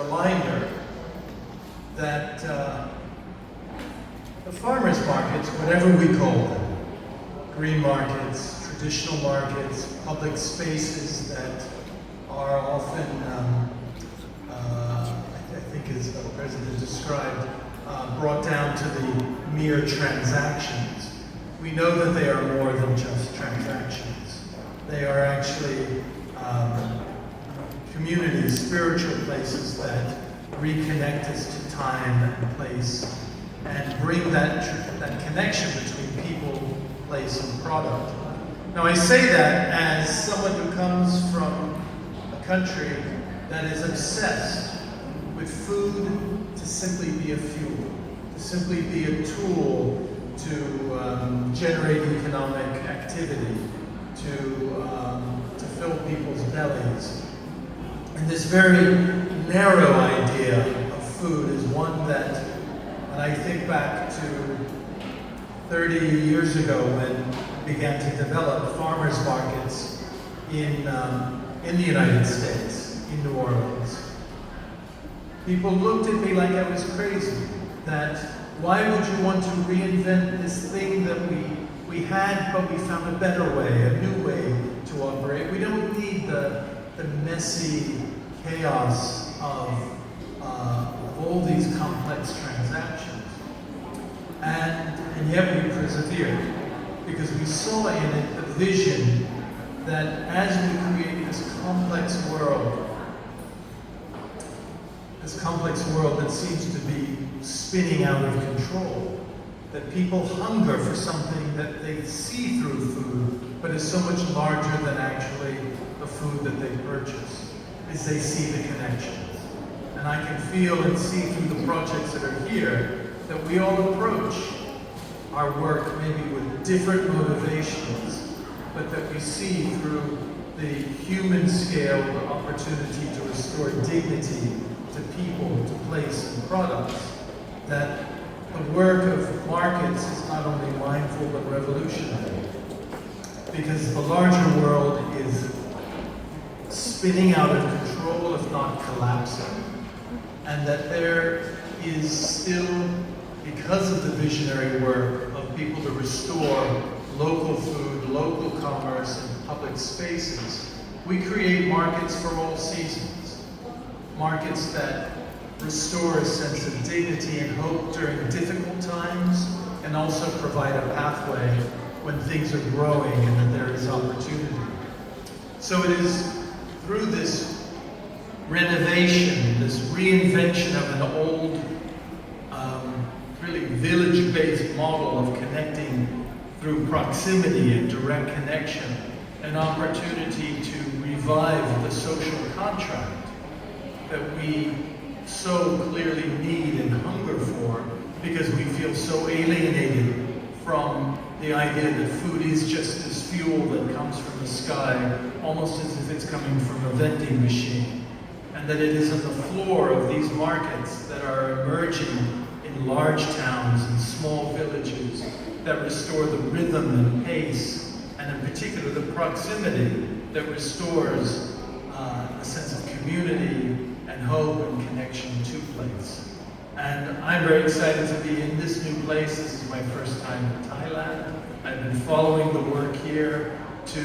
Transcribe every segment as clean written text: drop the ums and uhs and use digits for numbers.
Reminder that the farmers markets, whatever we call them, green markets, traditional markets, public spaces that are often, I think as the President described, brought down to the mere transactions. We know that they are more than just transactions. They are actually communities, spiritual places that reconnect us to time and place and bring that connection between people, place, and product. Now I say that as someone who comes from a country that is obsessed with food to simply be a fuel, to simply be a tool to generate economic activity, to fill people's bellies. And this very narrow idea of food is one that, when I think back to 30 years ago when we began to develop farmers markets in the United States, in New Orleans, people looked at me like I was crazy. That why would you want to reinvent this thing that we had, but we found a better way, a new way to operate? We don't need the messy chaos of all these complex transactions. And yet we persevered, because we saw in it the vision that as we create this complex world that seems to be spinning out of control, that people hunger for something that they see through food, but is so much larger than actually the food that they purchase, is they see the connections. And I can feel and see through the projects that are here that we all approach our work maybe with different motivations, but that we see through the human scale the opportunity to restore dignity to people, to place and products, that the work of markets is not only mindful but revolutionary, because the larger world is spinning out of control, if not collapsing, and that there is still, because of the visionary work of people to restore local food, local commerce, and public spaces, we create markets for all seasons. Markets that restore a sense of dignity and hope during difficult times, and also provide a pathway when things are growing and that there is opportunity. So it is through this renovation, this reinvention of an old, really village-based model of connecting through proximity and direct connection, an opportunity to revive the social contract that we so clearly need and hunger for, because we feel so alienated from the idea that food is just this fuel that comes from the sky, almost as if it's coming from a vending machine, and that it is on the floor of these markets that are emerging in large towns and small villages that restore the rhythm and pace, and in particular the proximity that restores a sense of community and hope and connection to place. And I'm very excited to be in this new place. This is my first time in Thailand. I've been following the work here to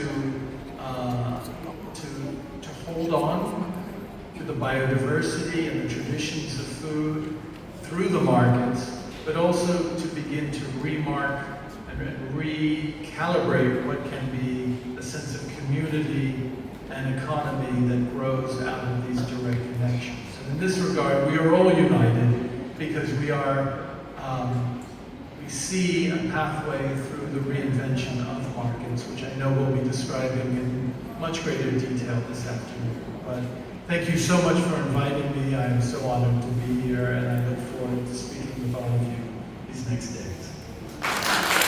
hold on to the biodiversity and the traditions of food through the markets, but also to begin to remark and recalibrate what can be a sense of community and economy that grows out of these direct connections. And in this regard, we are all united because we see a pathway through the reinvention of markets, which I know we'll be describing in much greater detail this afternoon. But thank you so much for inviting me. I am so honored to be here, and I look forward to speaking with all of you these next days.